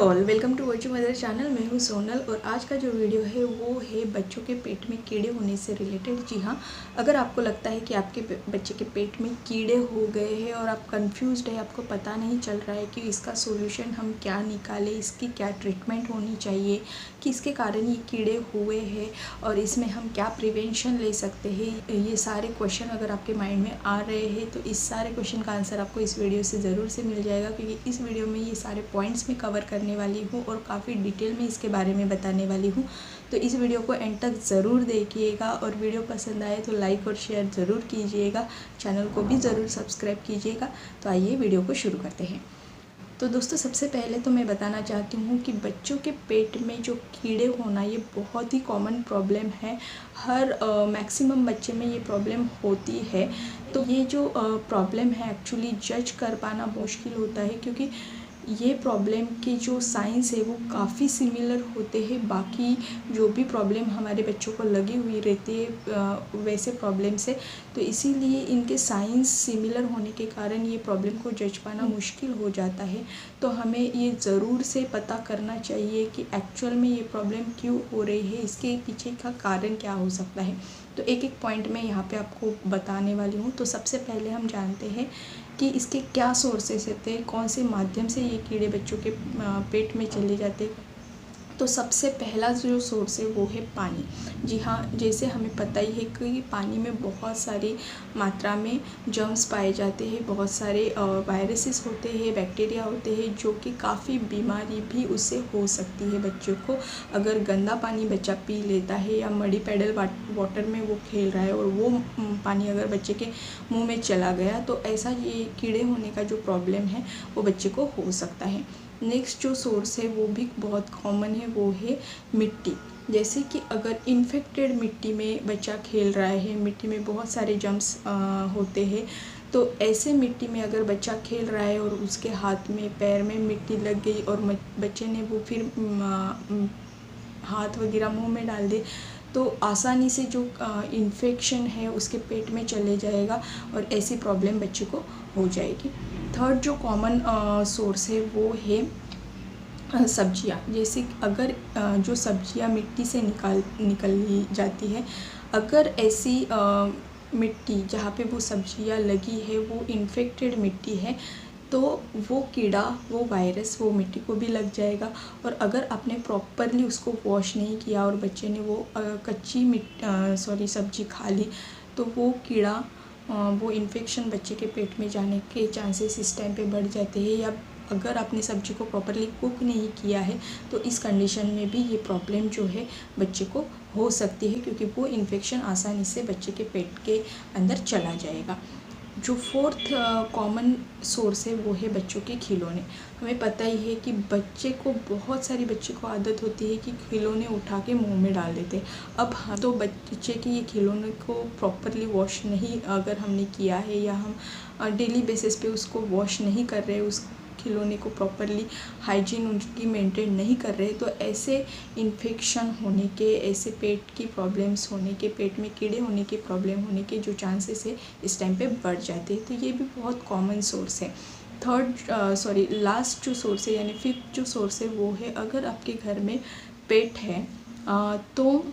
All, welcome to virtue mother channel. मैं हूँ सोनल और आज का जो वीडियो है वो है बच्चों के पेट में कीड़े होने से रिलेटेड। जी हाँ, अगर आपको लगता है कि आपके बच्चे के पेट में कीड़े हो गए हैं और आप कंफ्यूज्ड है, आपको पता नहीं चल रहा है कि इसका सॉल्यूशन हम क्या निकालें, इसकी क्या ट्रीटमेंट होनी चाहिए, कि इसके कारण ये कीड़े हुए हैं और इसमें हम क्या प्रिवेंशन ले सकते हैं, ये सारे क्वेश्चन अगर आपके माइंड में आ रहे हैं तो इस सारे क्वेश्चन का आंसर आपको इस वीडियो से ज़रूर से मिल जाएगा, क्योंकि इस वीडियो में ये सारे पॉइंट्स में कवर करने वाली हूँ और काफ़ी डिटेल में इसके बारे में बताने वाली हूँ। तो इस वीडियो को एंड तक ज़रूर देखिएगा और वीडियो पसंद आए तो लाइक और शेयर ज़रूर कीजिएगा, चैनल को भी ज़रूर सब्सक्राइब कीजिएगा। तो आइए वीडियो को शुरू करते हैं। तो दोस्तों, सबसे पहले तो मैं बताना चाहती हूँ कि बच्चों के पेट में जो कीड़े होना ये बहुत ही कॉमन प्रॉब्लम है। हर मैक्सिमम बच्चे में ये प्रॉब्लम होती है। तो ये जो प्रॉब्लम है एक्चुअली जज कर पाना मुश्किल होता है, क्योंकि ये प्रॉब्लम के जो साइंस है वो काफ़ी सिमिलर होते हैं बाकी जो भी प्रॉब्लम हमारे बच्चों को लगी हुई रहती है वैसे प्रॉब्लम से। तो इसीलिए इनके साइंस सिमिलर होने के कारण ये प्रॉब्लम को जज पाना मुश्किल हो जाता है। तो हमें ये ज़रूर से पता करना चाहिए कि एक्चुअल में ये प्रॉब्लम क्यों हो रही है, इसके पीछे का कारण क्या हो सकता है। तो एक एक पॉइंट मैं यहाँ पे आपको बताने वाली हूँ। तो सबसे पहले हम जानते हैं कि इसके क्या सोर्सेस होते हैं, कौन से माध्यम से ये कीड़े बच्चों के पेट में चले जाते हैं। तो सबसे पहला जो सोर्स है वो है पानी। जी हाँ, जैसे हमें पता ही है कि पानी में बहुत सारी मात्रा में जर्म्स पाए जाते हैं, बहुत सारे वायरसेस होते हैं, बैक्टीरिया होते हैं, जो कि काफ़ी बीमारी भी उससे हो सकती है बच्चों को। अगर गंदा पानी बच्चा पी लेता है या मडी पैडल वाटर में वो खेल रहा है और वो पानी अगर बच्चे के मुँह में चला गया तो ऐसा ये कीड़े होने का जो प्रॉब्लम है वो बच्चे को हो सकता है। नेक्स्ट जो सोर्स है वो भी बहुत कॉमन है, वो है मिट्टी। जैसे कि अगर इन्फेक्टेड मिट्टी में बच्चा खेल रहा है, मिट्टी में बहुत सारे जर्म्स होते हैं, तो ऐसे मिट्टी में अगर बच्चा खेल रहा है और उसके हाथ में पैर में मिट्टी लग गई और बच्चे ने वो फिर हाथ वगैरह मुंह में डाल दे तो आसानी से जो इन्फेक्शन है उसके पेट में चले जाएगा और ऐसी प्रॉब्लम बच्चे को हो जाएगी। थर्ड जो कॉमन सोर्स है वो है सब्जियां। जैसे अगर जो सब्जियां मिट्टी से निकली जाती है, अगर ऐसी मिट्टी जहाँ पे वो सब्जियां लगी है वो इन्फेक्टेड मिट्टी है तो वो कीड़ा, वो वायरस वो मिट्टी को भी लग जाएगा। और अगर आपने प्रॉपरली उसको वॉश नहीं किया और बच्चे ने वो कच्ची सब्जी खा ली तो वो कीड़ा वो इन्फेक्शन बच्चे के पेट में जाने के चांसेस इस टाइम पे बढ़ जाते हैं। या अगर आपने सब्जी को प्रॉपरली कुक नहीं किया है तो इस कंडीशन में भी ये प्रॉब्लम जो है बच्चे को हो सकती है, क्योंकि वो इन्फेक्शन आसानी से बच्चे के पेट के अंदर चला जाएगा। जो फोर्थ कॉमन सोर्स है वो है बच्चों के खिलौने। हमें पता ही है कि बहुत सारी बच्चे को आदत होती है कि खिलौने उठा के मुंह में डाल देते हैं। अब हम तो बच्चे के ये खिलौने को प्रॉपरली वॉश नहीं अगर हमने किया है या हम डेली बेसिस पे उसको वॉश नहीं कर रहे, उस खिलौने को प्रॉपरली हाइजीन उनकी मेंटेन नहीं कर रहे, तो ऐसे इन्फेक्शन होने के, ऐसे पेट की प्रॉब्लम्स होने के, पेट में कीड़े होने के प्रॉब्लम होने के जो चांसेस है इस टाइम पे बढ़ जाते हैं। तो ये भी बहुत कॉमन सोर्स है। लास्ट जो सोर्स है यानी फिफ्थ जो सोर्स है वो है अगर आपके घर में पेट है तो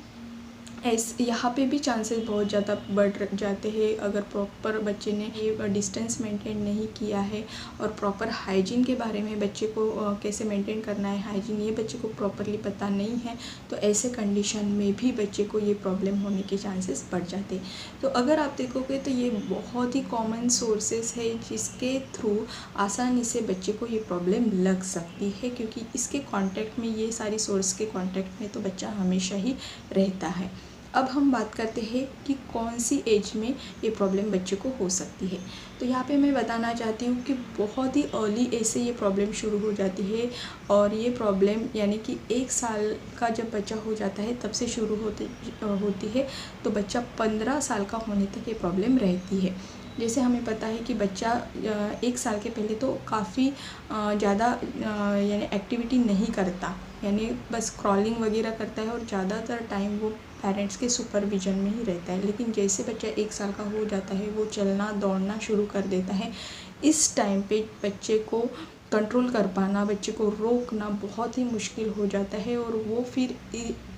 यहाँ पे भी चांसेस बहुत ज़्यादा बढ़ जाते हैं। अगर प्रॉपर बच्चे ने ये डिस्टेंस मेंटेन नहीं किया है और प्रॉपर हाइजीन के बारे में बच्चे को कैसे मेंटेन करना है हाइजीन ये बच्चे को प्रॉपरली पता नहीं है, तो ऐसे कंडीशन में भी बच्चे को ये प्रॉब्लम होने के चांसेस बढ़ जाते हैं। तो अगर आप देखोगे तो ये बहुत ही कॉमन सोर्सेस है जिसके थ्रू आसानी से बच्चे को ये प्रॉब्लम लग सकती है, क्योंकि इसके कॉन्टैक्ट में, ये सारी सोर्स के कॉन्टैक्ट में तो बच्चा हमेशा ही रहता है। अब हम बात करते हैं कि कौन सी एज में ये प्रॉब्लम बच्चे को हो सकती है। तो यहाँ पे मैं बताना चाहती हूँ कि बहुत ही अर्ली एज से ये प्रॉब्लम शुरू हो जाती है और ये प्रॉब्लम यानी कि 1 साल का जब बच्चा हो जाता है तब से शुरू होती है, तो बच्चा 15 साल का होने तक ये प्रॉब्लम रहती है। जैसे हमें पता है कि बच्चा 1 साल के पहले तो काफ़ी ज़्यादा यानी एक्टिविटी नहीं करता, यानी बस क्रॉलिंग वगैरह करता है और ज़्यादातर टाइम वो पेरेंट्स के सुपरविजन में ही रहता है। लेकिन जैसे बच्चा 1 साल का हो जाता है वो चलना दौड़ना शुरू कर देता है। इस टाइम पे बच्चे को कंट्रोल कर पाना, बच्चे को रोकना बहुत ही मुश्किल हो जाता है। और वो फिर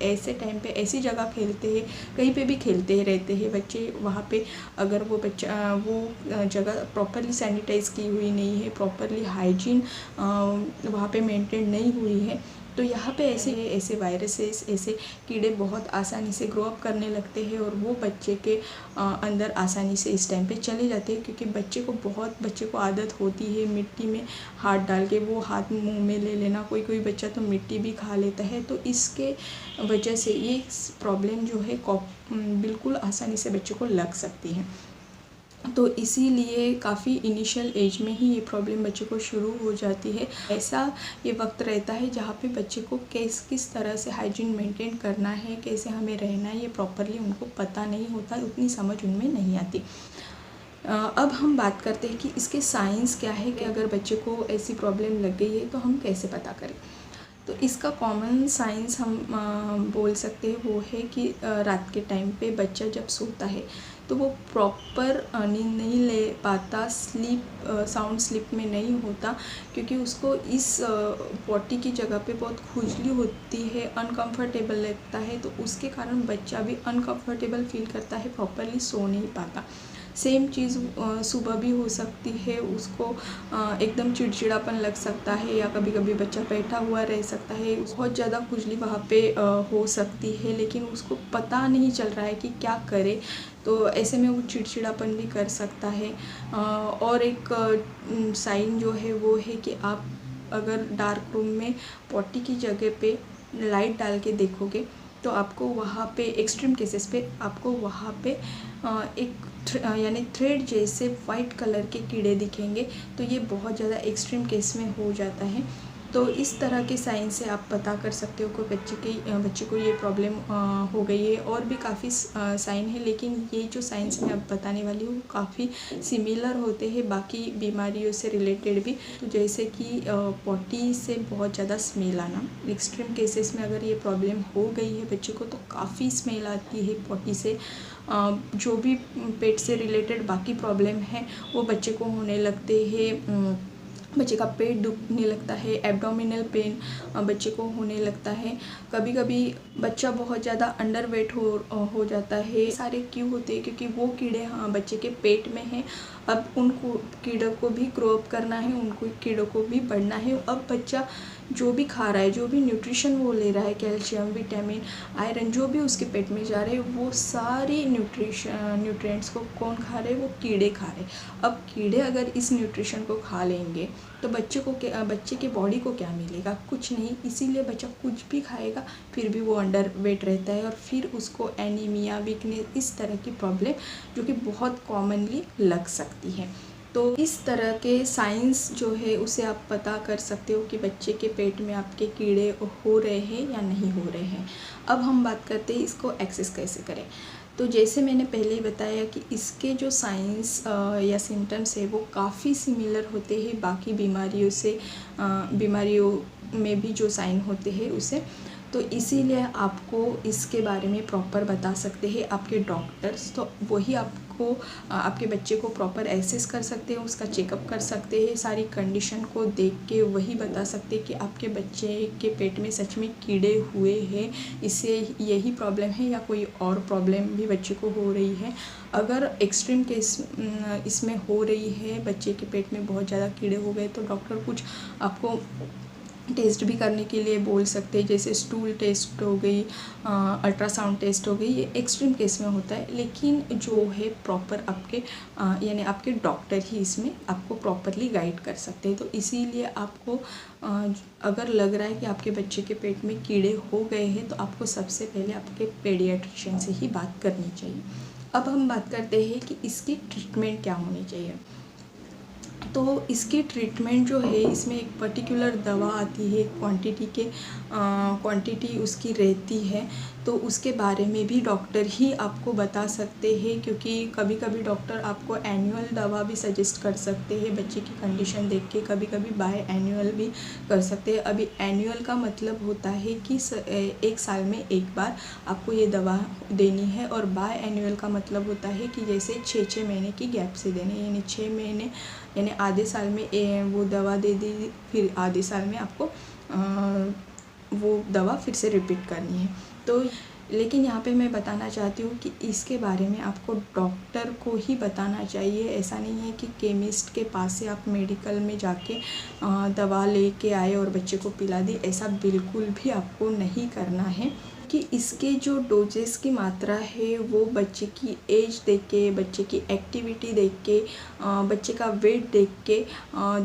ऐसे टाइम पे ऐसी जगह खेलते हैं, कहीं पे भी खेलते ही रहते हैं बच्चे। वहाँ पे अगर वो जगह प्रॉपरली सैनिटाइज़ की हुई नहीं है, प्रॉपरली हाइजीन वहाँ पे मेंटेन नहीं हुई है, तो यहाँ पे ऐसे वायरसेस, ऐसे कीड़े बहुत आसानी से ग्रो अप करने लगते हैं और वो बच्चे के अंदर आसानी से इस टाइम पे चले जाते हैं। क्योंकि बच्चे को आदत होती है मिट्टी में हाथ डाल के वो हाथ मुंह में ले लेना, कोई बच्चा तो मिट्टी भी खा लेता है। तो इसके वजह से ये प्रॉब्लम जो है बिल्कुल आसानी से बच्चे को लग सकती है। तो इसीलिए काफ़ी इनिशियल एज में ही ये प्रॉब्लम बच्चे को शुरू हो जाती है। ऐसा ये वक्त रहता है जहाँ पे बच्चे को किस तरह से हाइजीन मेंटेन करना है, कैसे हमें रहना है, ये प्रॉपरली उनको पता नहीं होता, उतनी समझ उनमें नहीं आती। अब हम बात करते हैं कि इसके साइंस क्या है, कि अगर बच्चे को ऐसी प्रॉब्लम लग गई है तो हम कैसे पता करें। तो इसका कॉमन साइंस हम बोल सकते हैं वो है कि रात के टाइम पे बच्चा जब सोता है तो वो प्रॉपर नींद नहीं ले पाता, साउंड स्लीप में नहीं होता, क्योंकि उसको इस पॉटी की जगह पे बहुत खुजली होती है, अनकंफर्टेबल लगता है। तो उसके कारण बच्चा भी अनकंफर्टेबल फील करता है, प्रॉपरली सो नहीं पाता। सेम चीज़ सुबह भी हो सकती है, उसको एकदम चिड़चिड़ापन लग सकता है, या कभी कभी बच्चा बैठा हुआ रह सकता है, बहुत ज़्यादा खुजली वहाँ पे हो सकती है, लेकिन उसको पता नहीं चल रहा है कि क्या करे। तो ऐसे में वो चिड़चिड़ापन भी कर सकता है। और एक साइन जो है वो है कि आप अगर डार्क रूम में पॉटी की जगह पे लाइट डाल के देखोगे तो आपको वहाँ पे एक्सट्रीम केसेस पे आपको वहाँ पे यानी थ्रेड जैसे वाइट कलर के कीड़े दिखेंगे। तो ये बहुत ज़्यादा एक्सट्रीम केस में हो जाता है। तो इस तरह के साइन से आप पता कर सकते हो कि बच्चे को ये प्रॉब्लम हो गई है। और भी काफ़ी साइन है, लेकिन ये जो साइंस मैं अब बताने वाली हूँ काफ़ी सिमिलर होते हैं बाकी बीमारियों से रिलेटेड भी। तो जैसे कि पॉटी से बहुत ज़्यादा स्मेल आना, एक्सट्रीम केसेस में अगर ये प्रॉब्लम हो गई है बच्चे को तो काफ़ी स्मेल आती है पॉटी से। जो भी पेट से रिलेटेड बाकी प्रॉब्लम है वो बच्चे को होने लगते हैं। बच्चे का पेट दुखने लगता है, एब्डोमिनल पेन बच्चे को होने लगता है। कभी कभी बच्चा बहुत ज़्यादा अंडरवेट हो जाता है। सारे क्यों होते हैं, क्योंकि वो कीड़े बच्चे के पेट में हैं। अब उनको कीड़ों को भी ग्रो अप करना है, उनको कीड़ों को भी बढ़ना है। अब बच्चा जो भी खा रहा है, जो भी न्यूट्रिशन वो ले रहा है, कैल्शियम, विटामिन, आयरन, जो भी उसके पेट में जा रहे हैं, वो सारे न्यूट्रिएंट्स को कौन खा रहे हैं, वो कीड़े खा रहे हैं। अब कीड़े अगर इस न्यूट्रिशन को खा लेंगे तो बच्चे के बॉडी को क्या मिलेगा, कुछ नहीं। इसीलिए बच्चा कुछ भी खाएगा फिर भी वो अंडर वेट रहता है, और फिर उसको एनीमिया, वीकनेस, इस तरह की प्रॉब्लम जो कि बहुत कॉमनली लग सकती है। तो इस तरह के साइंस जो है उसे आप पता कर सकते हो कि बच्चे के पेट में आपके कीड़े हो रहे हैं या नहीं हो रहे हैं। अब हम बात करते हैं इसको एक्सेस कैसे करें। तो जैसे मैंने पहले ही बताया कि इसके जो साइंस या सिम्टम्स है वो काफ़ी सिमिलर होते हैं बाकी बीमारियों से, बीमारियों में भी जो साइन होते हैं उसे। तो इसीलिए आपको इसके बारे में प्रॉपर बता सकते हैं आपके डॉक्टर्स। तो वही आपको आपके बच्चे को प्रॉपर एसेस कर सकते हैं, उसका चेकअप कर सकते हैं, सारी कंडीशन को देख के वही बता सकते हैं कि आपके बच्चे के पेट में सच में कीड़े हुए हैं, इससे यही प्रॉब्लम है या कोई और प्रॉब्लम भी बच्चे को हो रही है। अगर एक्सट्रीम केस इसमें हो रही है, बच्चे के पेट में बहुत ज़्यादा कीड़े हो गए, तो डॉक्टर कुछ आपको टेस्ट भी करने के लिए बोल सकते हैं, जैसे स्टूल टेस्ट हो गई, अल्ट्रासाउंड टेस्ट हो गई। ये एक्सट्रीम केस में होता है, लेकिन जो है प्रॉपर आपके यानी आपके डॉक्टर ही इसमें आपको प्रॉपरली गाइड कर सकते हैं। तो इसीलिए आपको अगर लग रहा है कि आपके बच्चे के पेट में कीड़े हो गए हैं तो आपको सबसे पहले आपके पेडियाट्रिशियन से ही बात करनी चाहिए। अब हम बात करते हैं कि इसकी ट्रीटमेंट क्या होनी चाहिए। तो इसकी ट्रीटमेंट जो है, इसमें एक पर्टिकुलर दवा आती है, क्वांटिटी उसकी रहती है, तो उसके बारे में भी डॉक्टर ही आपको बता सकते हैं। क्योंकि कभी कभी डॉक्टर आपको एनुअल दवा भी सजेस्ट कर सकते हैं बच्चे की कंडीशन देख के, कभी कभी बाय एनुअल भी कर सकते हैं। अभी एनुअल का मतलब होता है कि 1 साल में एक बार आपको ये दवा देनी है, और बाय एनुअल का मतलब होता है कि जैसे 6-6 महीने की गैप से देने, यानी 6 महीने यानी आधे साल में वो दवा दे दी, फिर आधे साल में आपको वो दवा फिर से रिपीट करनी है। तो लेकिन यहाँ पे मैं बताना चाहती हूँ कि इसके बारे में आपको डॉक्टर को ही बताना चाहिए। ऐसा नहीं है कि केमिस्ट के पास से आप मेडिकल में जाके दवा लेके आए और बच्चे को पिला दी, ऐसा बिल्कुल भी आपको नहीं करना है। कि इसके जो डोजेस की मात्रा है वो बच्चे की एज देख के, बच्चे की एक्टिविटी देख के, बच्चे का वेट देख के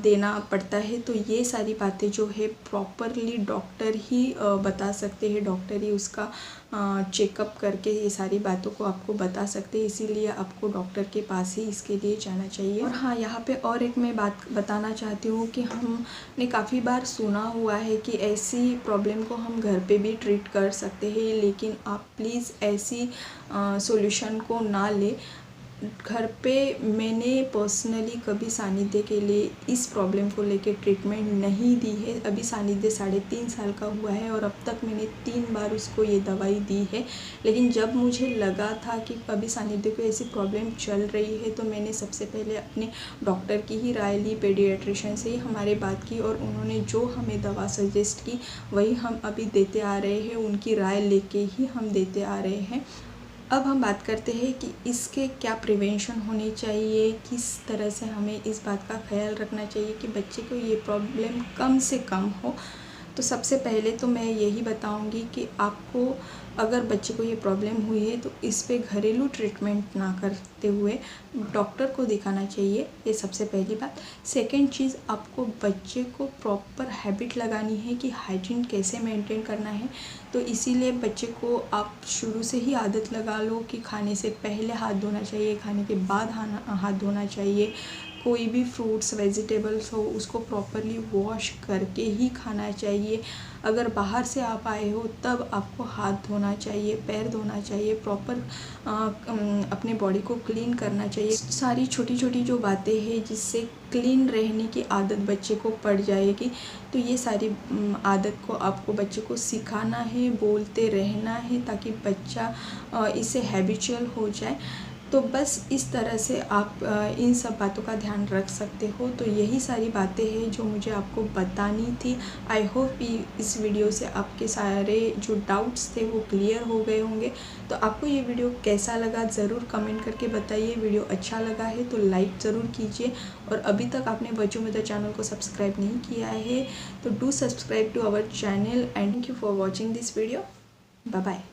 देना पड़ता है। तो ये सारी बातें जो है प्रॉपरली डॉक्टर ही बता सकते हैं, डॉक्टर ही उसका चेकअप करके ये सारी बातों को आपको बता सकते हैं। इसीलिए आपको डॉक्टर के पास ही इसके लिए जाना चाहिए। और हाँ, यहाँ पे और एक मैं बात बताना चाहती हूँ कि हमने काफ़ी बार सुना हुआ है कि ऐसी प्रॉब्लम को हम घर पे भी ट्रीट कर सकते हैं, लेकिन आप प्लीज़ ऐसी सॉल्यूशन को ना ले। घर पे मैंने पर्सनली कभी सानिध्य के लिए इस प्रॉब्लम को लेके ट्रीटमेंट नहीं दी है। अभी सानिध्य 3.5 साल का हुआ है और अब तक मैंने 3 बार उसको ये दवाई दी है। लेकिन जब मुझे लगा था कि अभी सानिध्य को ऐसी प्रॉब्लम चल रही है, तो मैंने सबसे पहले अपने डॉक्टर की ही राय ली, पेडियाट्रिशियन से ही हमारे बात की और उन्होंने जो हमें दवा सजेस्ट की वही हम अभी देते आ रहे हैं, उनकी राय लेके ही हम देते आ रहे हैं। अब हम बात करते हैं कि इसके क्या प्रिवेंशन होने चाहिए, किस तरह से हमें इस बात का ख्याल रखना चाहिए कि बच्चे को ये प्रॉब्लम कम से कम हो। तो सबसे पहले तो मैं यही बताऊंगी कि आपको अगर बच्चे को ये प्रॉब्लम हुई है तो इस पे घरेलू ट्रीटमेंट ना करते हुए डॉक्टर को दिखाना चाहिए, ये सबसे पहली बात। सेकंड चीज़, आपको बच्चे को प्रॉपर हैबिट लगानी है कि हाइजीन कैसे मेंटेन करना है। तो इसीलिए बच्चे को आप शुरू से ही आदत लगा लो कि खाने से पहले हाथ धोना चाहिए, खाने के बाद हाथ धोना चाहिए। कोई भी फ्रूट्स वेजिटेबल्स हो उसको प्रॉपरली वॉश करके ही खाना चाहिए। अगर बाहर से आप आए हो तब आपको हाथ धोना चाहिए, पैर धोना चाहिए, प्रॉपर अपने बॉडी को क्लीन करना चाहिए। सारी छोटी छोटी जो बातें हैं जिससे क्लीन रहने की आदत बच्चे को पड़ जाएगी, तो ये सारी आदत को आपको बच्चे को सिखाना है, बोलते रहना है ताकि बच्चा इससे हैबिचुअल हो जाए। तो बस इस तरह से आप इन सब बातों का ध्यान रख सकते हो। तो यही सारी बातें हैं जो मुझे आपको बतानी थी। आई होप इस वीडियो से आपके सारे जो डाउट्स थे वो क्लियर हो गए होंगे। तो आपको ये वीडियो कैसा लगा ज़रूर कमेंट करके बताइए। वीडियो अच्छा लगा है तो लाइक ज़रूर कीजिए, और अभी तक आपने बच्चों मेरा चैनल को सब्सक्राइब नहीं किया है तो do subscribe to our channel and thank you for watching this video. Bye bye.